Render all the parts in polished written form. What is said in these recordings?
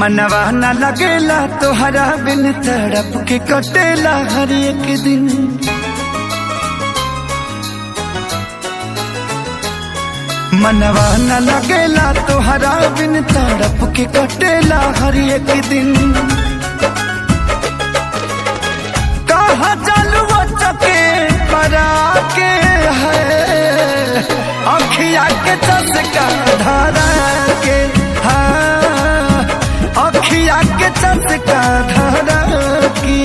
मनवा न लगेला तोहरा बिन तड़प के कटेला हर एक दिन। मनवा न लगेला तोहरा बिन तड़प के कटेला हर एक दिन। कहा चलुआ चके परा के है अखिया के चस्का धरा के, हाँ अखिया के चस्का धरा की।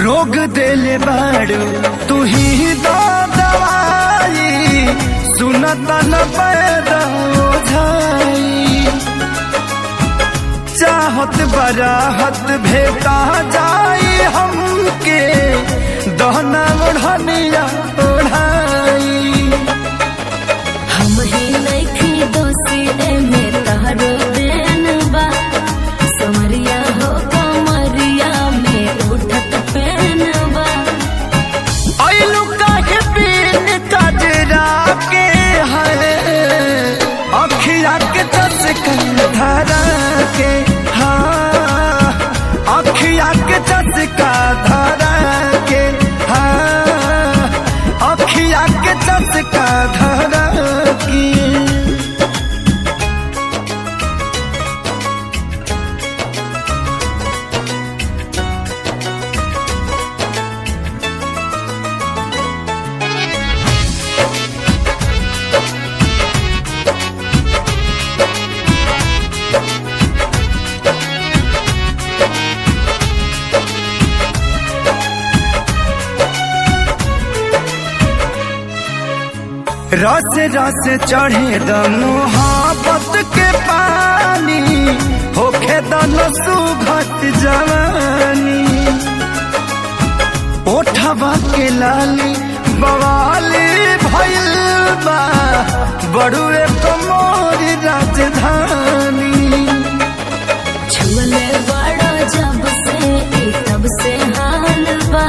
रोग देले बाड़ू तू ही दो दवाई, सुनता न पैदा ओझाई। चाहत बराहत भेटा जाई हमके दहना ओढ़निया ओढ़ाई। हम ही नइखी दोषी एमे तहरो देन बा, समरिया हो कमरिया में उठत पेन बा। आइलू काहे बिन कजरा के है अखिया के चस्का धरा के, हाँ अखिया के चस्का धरा के, हाँ अखिया के चस्का धरा की। रस रस चढ़े द मोहब्बत के पानी, होखे द सुघट जवानी। ओठवा के लाली बवाली भइल बा, बड़ुए तो मोर राजधानी। छुले बड़ा जब से तब से हाल बा,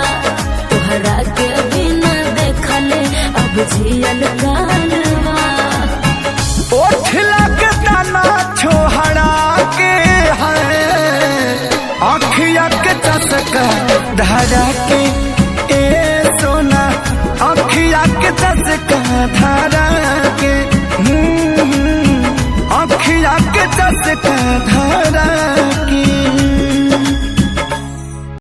तोहरा के बिना देखले अब जियल काल बा। ओठला के तना छोहड़ा के है अखिया के चस्का धरा के, ए सोना अखिया के चस्का धरा के, अखिया के चस्का धरा